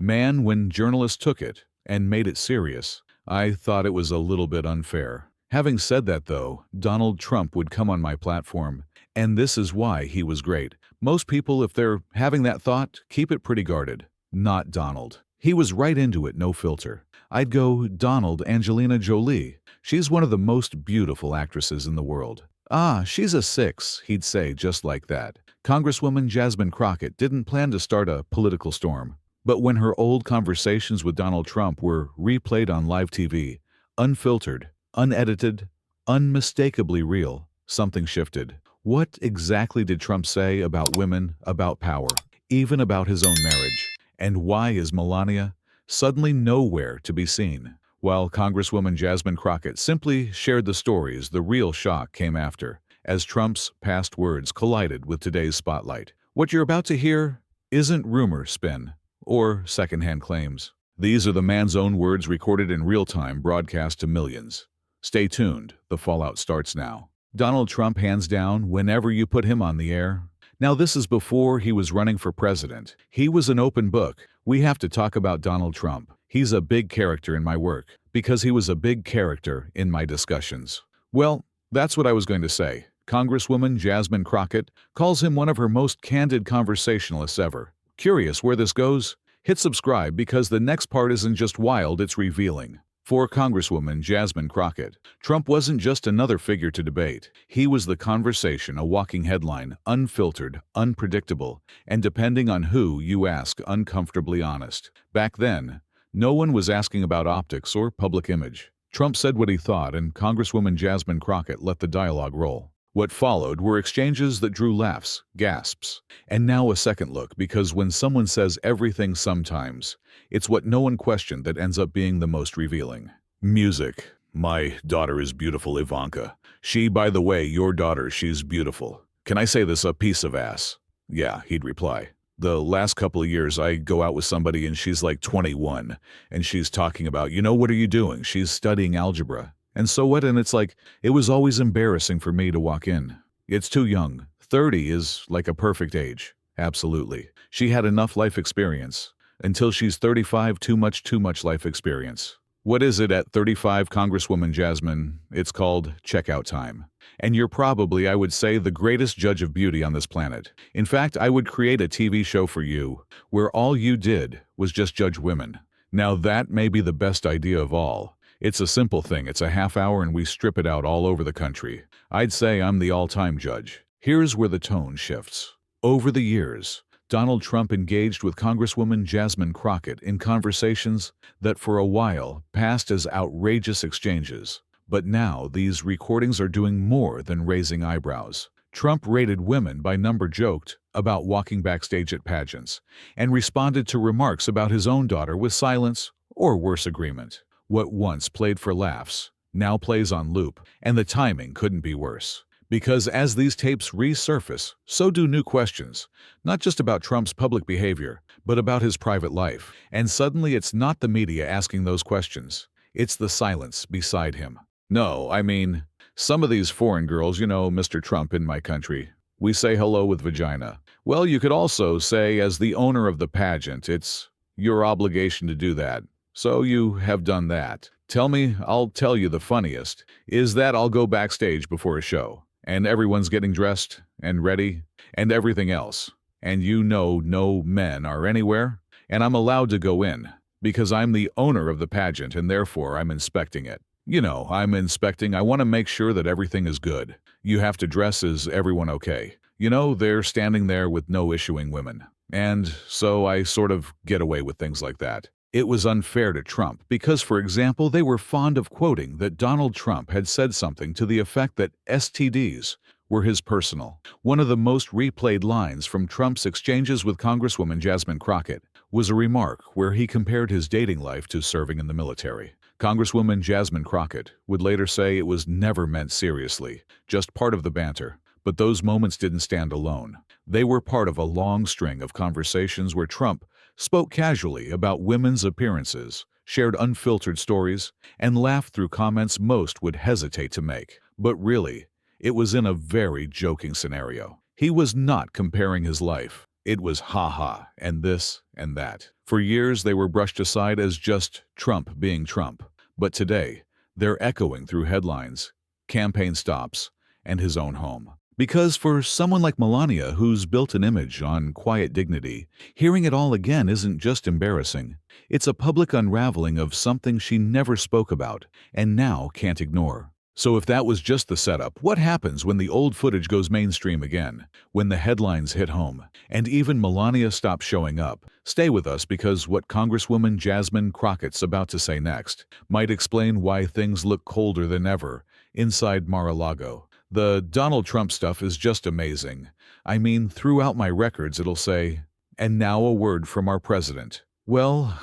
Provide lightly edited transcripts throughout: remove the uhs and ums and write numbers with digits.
Man, when journalists took it and made it serious, I thought it was a little bit unfair. Having said that, though, Donald Trump would come on my platform, and this is why he was great. Most people, if they're having that thought, keep it pretty guarded. Not Donald. He was right into it, no filter. I'd go, Donald, Angelina Jolie. She's one of the most beautiful actresses in the world. Ah, she's a 6, he'd say just like that. Congresswoman Jasmine Crockett didn't plan to start a political storm. But when her old conversations with Donald Trump were replayed on live TV, unfiltered, unedited, unmistakably real, something shifted. What exactly did Trump say about women, about power, even about his own marriage? And why is Melania suddenly nowhere to be seen? While Congresswoman Jasmine Crockett simply shared the stories, the real shock came after, as Trump's past words collided with today's spotlight. What you're about to hear isn't rumor spin or secondhand claims. These are the man's own words recorded in real time, broadcast to millions. Stay tuned, the fallout starts now. Donald Trump, hands down, whenever you put him on the air. Now, this is before he was running for president. He was an open book. We have to talk about Donald Trump. He's a big character in my work, because he was a big character in my discussions. Well, that's what I was going to say. Congresswoman Jasmine Crockett calls him one of her most candid conversationalists ever. Curious where this goes? Hit subscribe because the next part isn't just wild, it's revealing. For Congresswoman Jasmine Crockett, Trump wasn't just another figure to debate. He was the conversation, a walking headline, unfiltered, unpredictable, and depending on who you ask, uncomfortably honest. Back then, no one was asking about optics or public image. Trump said what he thought, and Congresswoman Jasmine Crockett let the dialogue roll. What followed were exchanges that drew laughs, gasps, and now a second look, because when someone says everything sometimes, it's what no one questioned that ends up being the most revealing. Music. My daughter is beautiful, Ivanka. She, by the way, your daughter, she's beautiful. Can I say this, a piece of ass? Yeah, he'd reply. The last couple of years, I go out with somebody and she's like 21, and she's talking about, what are you doing? She's studying algebra. And so what? And it's like, it was always embarrassing for me to walk in. It's too young. 30 is like a perfect age. Absolutely. She had enough life experience. Until she's 35, too much life experience. What is it at 35, Congresswoman Jasmine? It's called checkout time. And you're probably, I would say, the greatest judge of beauty on this planet. In fact, I would create a TV show for you where all you did was just judge women. Now that may be the best idea of all. It's a simple thing. It's a half hour and we strip it out all over the country. I'd say I'm the all-time judge. Here's where the tone shifts. Over the years, Donald Trump engaged with Congresswoman Jasmine Crockett in conversations that for a while passed as outrageous exchanges. But now these recordings are doing more than raising eyebrows. Trump rated women by number, joked about walking backstage at pageants, and responded to remarks about his own daughter with silence or worse, agreement. What once played for laughs now plays on loop, and the timing couldn't be worse. Because as these tapes resurface, so do new questions, not just about Trump's public behavior, but about his private life. And suddenly it's not the media asking those questions. It's the silence beside him. No, I mean, some of these foreign girls, Mr. Trump in my country, we say hello with vagina. Well, you could also say, as the owner of the pageant, it's your obligation to do that. So you have done that. Tell me, I'll tell you the funniest, is that I'll go backstage before a show, and everyone's getting dressed and ready and everything else. And no men are anywhere, and I'm allowed to go in, because I'm the owner of the pageant and therefore I'm inspecting it. I'm inspecting, I want to make sure that everything is good. You have to dress, is everyone okay? They're standing there with no issuing women. And so I sort of get away with things like that. It was unfair to Trump because, for example, they were fond of quoting that Donald Trump had said something to the effect that STDs were his personal. One of the most replayed lines from Trump's exchanges with Congresswoman Jasmine Crockett was a remark where he compared his dating life to serving in the military. Congresswoman Jasmine Crockett would later say it was never meant seriously, just part of the banter. But those moments didn't stand alone. They were part of a long string of conversations where Trump spoke casually about women's appearances, shared unfiltered stories, and laughed through comments most would hesitate to make. But really, it was in a very joking scenario. He was not comparing his life It was ha-ha, and this and that. For years, they were brushed aside as just Trump being Trump. But today, they're echoing through headlines, campaign stops, and his own home. Because for someone like Melania, who's built an image on quiet dignity, hearing it all again isn't just embarrassing. It's a public unraveling of something she never spoke about and now can't ignore. So if that was just the setup, what happens when the old footage goes mainstream again? When the headlines hit home, and even Melania stops showing up? Stay with us, because what Congresswoman Jasmine Crockett's about to say next might explain why things look colder than ever inside Mar-a-Lago. The Donald Trump stuff is just amazing. I mean, throughout my records it'll say, "And now a word from our president." Well,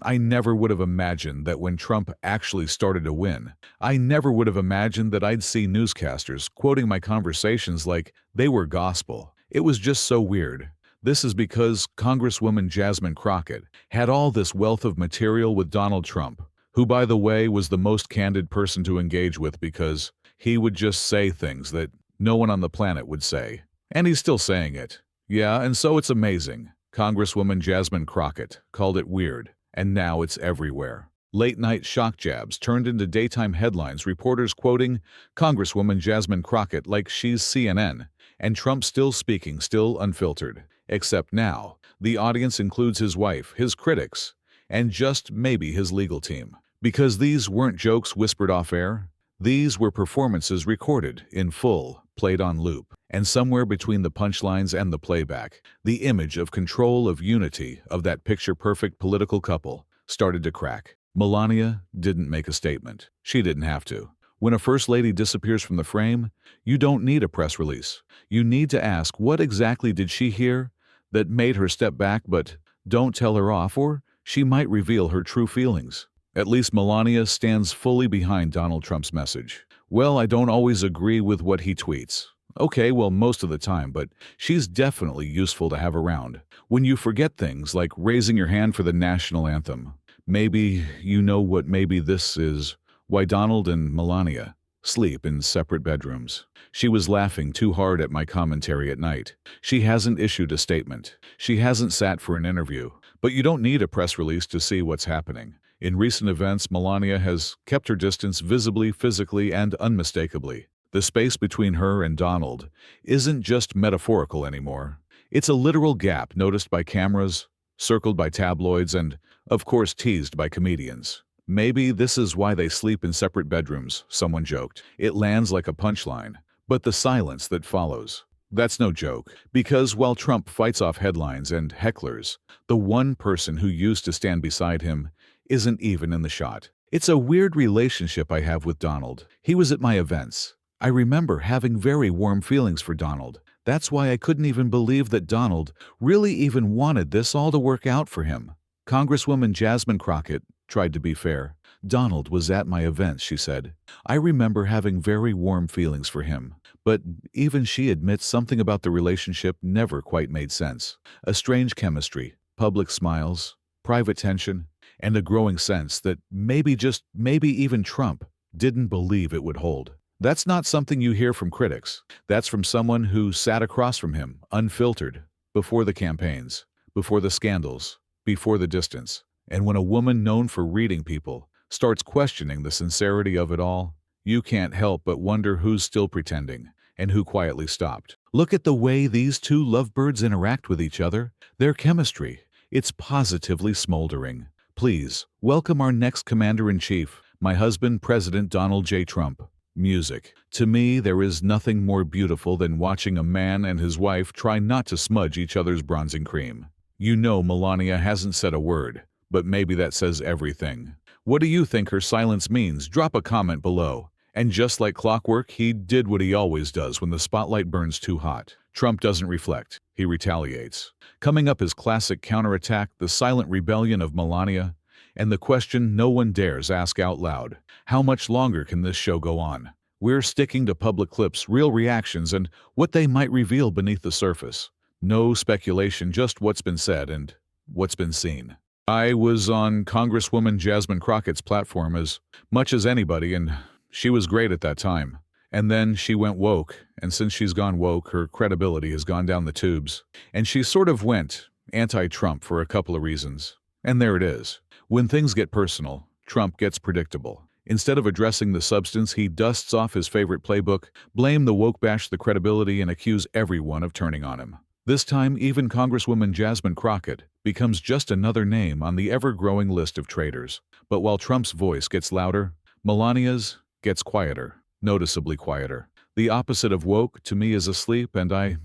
I never would have imagined that when Trump actually started to win, I never would have imagined that I'd see newscasters quoting my conversations like they were gospel. It was just so weird. This is because Congresswoman Jasmine Crockett had all this wealth of material with Donald Trump, who, by the way, was the most candid person to engage with, because he would just say things that no one on the planet would say. And he's still saying it. Yeah, and so it's amazing. Congresswoman Jasmine Crockett called it weird. And now it's everywhere. Late-night shock jabs turned into daytime headlines, reporters quoting Congresswoman Jasmine Crockett like she's CNN, and Trump still speaking, still unfiltered. Except now, the audience includes his wife, his critics, and just maybe his legal team. Because these weren't jokes whispered off air. These were performances recorded in full, played on loop. And somewhere between the punchlines and the playback, the image of control, of unity, of that picture-perfect political couple started to crack. Melania didn't make a statement. She didn't have to. When a first lady disappears from the frame, you don't need a press release. You need to ask, what exactly did she hear that made her step back? But don't tell her off, or she might reveal her true feelings. At least Melania stands fully behind Donald Trump's message. Well, I don't always agree with what he tweets. Okay, well, most of the time, but she's definitely useful to have around. When you forget things like raising your hand for the national anthem, maybe you know what maybe this is: why Donald and Melania sleep in separate bedrooms. She was laughing too hard at my commentary at night. She hasn't issued a statement. She hasn't sat for an interview. But you don't need a press release to see what's happening. In recent events, Melania has kept her distance visibly, physically, and unmistakably. The space between her and Donald isn't just metaphorical anymore. It's a literal gap noticed by cameras, circled by tabloids, and, of course, teased by comedians. Maybe this is why they sleep in separate bedrooms, someone joked. It lands like a punchline. But the silence that follows, that's no joke. Because while Trump fights off headlines and hecklers, the one person who used to stand beside him isn't even in the shot. It's a weird relationship I have with Donald. He was at my events. I remember having very warm feelings for Donald. That's why I couldn't even believe that Donald really even wanted this all to work out for him. Congresswoman Jasmine Crockett tried to be fair. Donald was at my events, she said. I remember having very warm feelings for him. But even she admits something about the relationship never quite made sense. A strange chemistry, public smiles, private tension, and a growing sense that maybe, just maybe, even Trump didn't believe it would hold. That's not something you hear from critics. That's from someone who sat across from him, unfiltered, before the campaigns, before the scandals, before the distance. And when a woman known for reading people starts questioning the sincerity of it all, you can't help but wonder who's still pretending and who quietly stopped. Look at the way these two lovebirds interact with each other. Their chemistry, it's positively smoldering. Please welcome our next Commander-in-Chief, my husband, President Donald J. Trump. Music. To me, there is nothing more beautiful than watching a man and his wife try not to smudge each other's bronzing cream. You know Melania hasn't said a word, but maybe that says everything. What do you think her silence means? Drop a comment below. And just like clockwork, he did what he always does when the spotlight burns too hot. Trump doesn't reflect. He retaliates. Coming up is classic counterattack, the silent rebellion of Melania, and the question no one dares ask out loud: how much longer can this show go on? We're sticking to public clips, real reactions, and what they might reveal beneath the surface. No speculation, just what's been said and what's been seen. I was on Congresswoman Jasmine Crockett's platform as much as anybody, and she was great at that time. And then she went woke, and since she's gone woke, her credibility has gone down the tubes. And she sort of went anti-Trump for a couple of reasons. And there it is. When things get personal, Trump gets predictable. Instead of addressing the substance, he dusts off his favorite playbook, blame the woke, bash the credibility, and accuse everyone of turning on him. This time, even Congresswoman Jasmine Crockett becomes just another name on the ever-growing list of traitors. But while Trump's voice gets louder, Melania's gets quieter, noticeably quieter. The opposite of woke to me is asleep, and I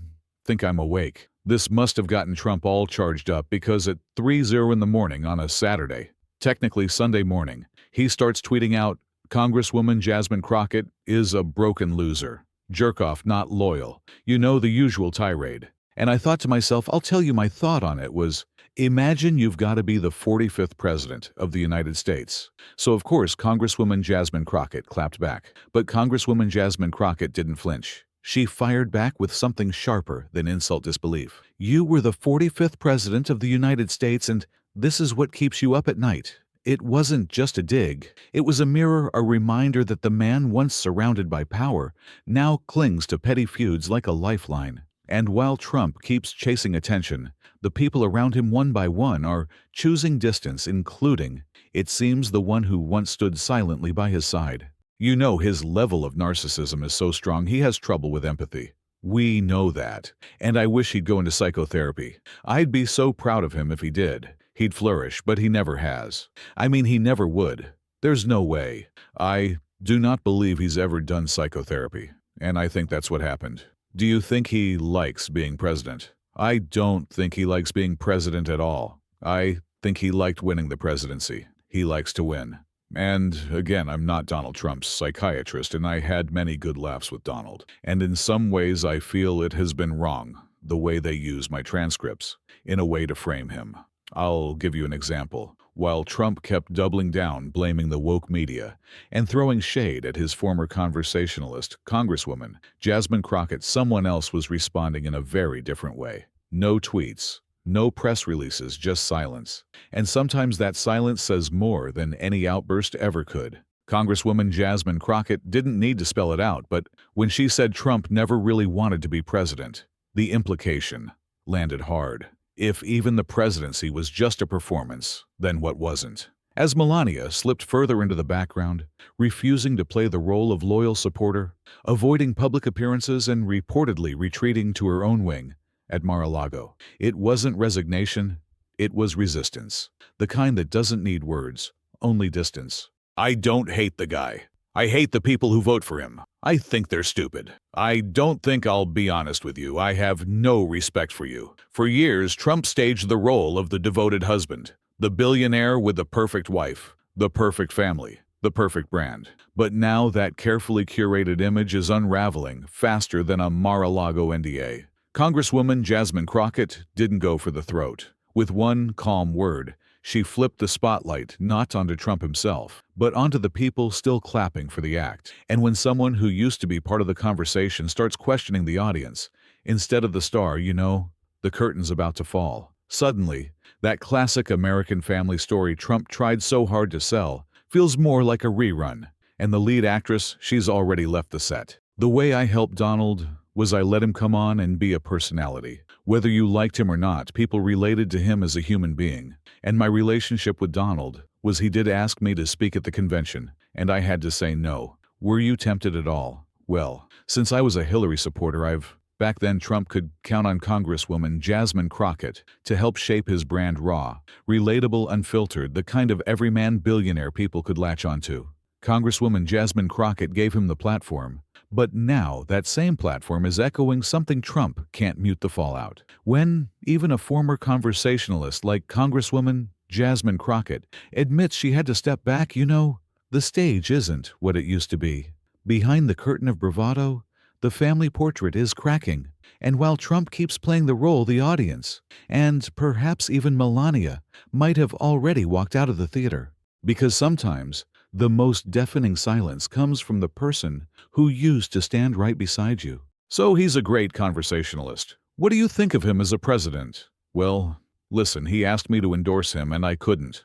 think I'm awake. This must have gotten Trump all charged up because at 3:00 in the morning on a Saturday, technically Sunday morning, he starts tweeting out, "Congresswoman Jasmine Crockett is a broken loser. Jerk-off, not loyal." You know, the usual tirade. And I thought to myself, I'll tell you my thought on it was, imagine you've got to be the 45th president of the United States. So of course, Congresswoman Jasmine Crockett clapped back. But Congresswoman Jasmine Crockett didn't flinch. She fired back with something sharper than insult disbelief. You were the 45th president of the United States, and this is what keeps you up at night. It wasn't just a dig. It was a mirror, a reminder that the man once surrounded by power now clings to petty feuds like a lifeline. And while Trump keeps chasing attention, the people around him one by one are choosing distance, including, it seems, the one who once stood silently by his side. You know, his level of narcissism is so strong he has trouble with empathy. We know that. And I wish he'd go into psychotherapy. I'd be so proud of him if he did. He'd flourish, but he never has. I mean, he never would. There's no way. I do not believe he's ever done psychotherapy. And I think that's what happened. Do you think he likes being president? I don't think he likes being president at all. I think he liked winning the presidency. He likes to win. And again, I'm not Donald Trump's psychiatrist, and I had many good laughs with Donald. And in some ways, I feel it has been wrong, the way they use my transcripts, in a way to frame him. I'll give you an example. While Trump kept doubling down, blaming the woke media, and throwing shade at his former conversationalist, Congresswoman Jasmine Crockett, someone else was responding in a very different way. No tweets, no press releases, just silence. And sometimes that silence says more than any outburst ever could. Congresswoman Jasmine Crockett didn't need to spell it out, but when she said Trump never really wanted to be president, the implication landed hard. If even the presidency was just a performance, then what wasn't? As Melania slipped further into the background, refusing to play the role of loyal supporter, avoiding public appearances, and reportedly retreating to her own wing at Mar-a-Lago, it wasn't resignation, it was resistance. The kind that doesn't need words, only distance. I don't hate the guy. I hate the people who vote for him. I think they're stupid. I don't think I'll be honest with you. I have no respect for you. For years, Trump staged the role of the devoted husband, the billionaire with the perfect wife, the perfect family, the perfect brand. But now that carefully curated image is unraveling faster than a Mar-a-Lago NDA. Congresswoman Jasmine Crockett didn't go for the throat. With one calm word, she flipped the spotlight not onto Trump himself, but onto the people still clapping for the act. And when someone who used to be part of the conversation starts questioning the audience, instead of the star, you know, the curtain's about to fall. Suddenly, that classic American family story Trump tried so hard to sell feels more like a rerun. And the lead actress, she's already left the set. The way I helped Donald was I let him come on and be a personality. Whether you liked him or not, people related to him as a human being. And my relationship with Donald was he did ask me to speak at the convention, and I had to say no. Were you tempted at all? Well, since I was a Hillary supporter, back then Trump could count on Congresswoman Jasmine Crockett to help shape his brand raw, relatable, unfiltered, the kind of everyman billionaire people could latch onto. Congresswoman Jasmine Crockett gave him the platform. But now that same platform is echoing something Trump can't mute: the fallout. When even a former conversationalist like Congresswoman Jasmine Crockett admits she had to step back, you know, the stage isn't what it used to be. Behind the curtain of bravado, the family portrait is cracking. And while Trump keeps playing the role, the audience, and perhaps even Melania, might have already walked out of the theater. Because sometimes the most deafening silence comes from the person who used to stand right beside you. So he's a great conversationalist. What do you think of him as a president? Well, listen, he asked me to endorse him, and I couldn't.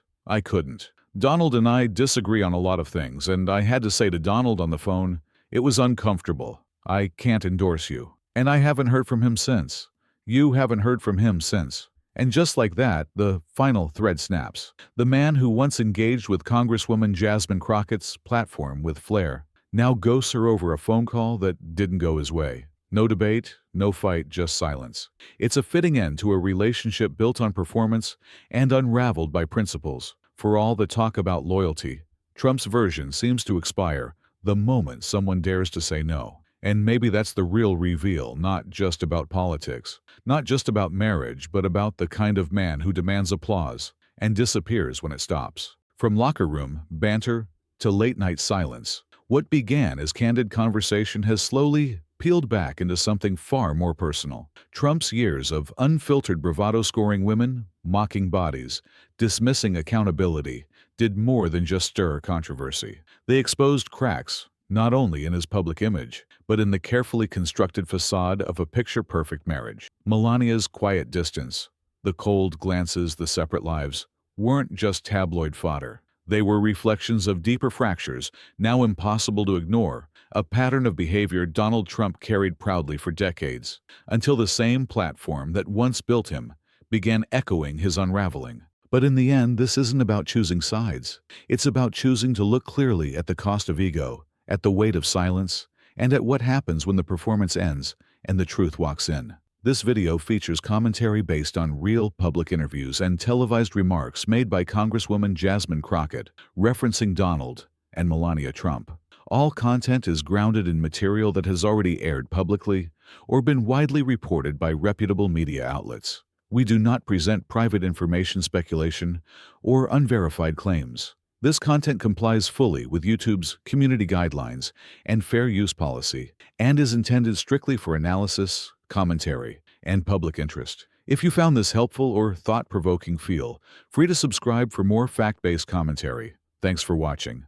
Donald and I disagree on a lot of things, and I had to say to Donald on the phone, It was uncomfortable. I can't endorse you. And I haven't heard from him since. You haven't heard from him since. And just like that, the final thread snaps. The man who once engaged with Congresswoman Jasmine Crockett's platform with flair now ghosts her over a phone call that didn't go his way. No debate, no fight, just silence. It's a fitting end to a relationship built on performance and unraveled by principles. For all the talk about loyalty, Trump's version seems to expire the moment someone dares to say no. And maybe that's the real reveal, not just about politics, not just about marriage, but about the kind of man who demands applause and disappears when it stops. From locker room banter to late-night silence, what began as candid conversation has slowly peeled back into something far more personal. Trump's years of unfiltered bravado scoring women, mocking bodies, dismissing accountability, did more than just stir controversy. They exposed cracks, not only in his public image, but in the carefully constructed facade of a picture-perfect marriage. Melania's quiet distance, the cold glances, the separate lives, weren't just tabloid fodder. They were reflections of deeper fractures, now impossible to ignore, a pattern of behavior Donald Trump carried proudly for decades, until the same platform that once built him began echoing his unraveling. But in the end, this isn't about choosing sides. It's about choosing to look clearly at the cost of ego, at the weight of silence, and at what happens when the performance ends and the truth walks in. This video features commentary based on real public interviews and televised remarks made by Congresswoman Jasmine Crockett, referencing Donald and Melania Trump. All content is grounded in material that has already aired publicly or been widely reported by reputable media outlets. We do not present private information, speculation, or unverified claims. This content complies fully with YouTube's community guidelines and fair use policy and is intended strictly for analysis, commentary, and public interest. If you found this helpful or thought-provoking, feel free to subscribe for more fact-based commentary. Thanks for watching.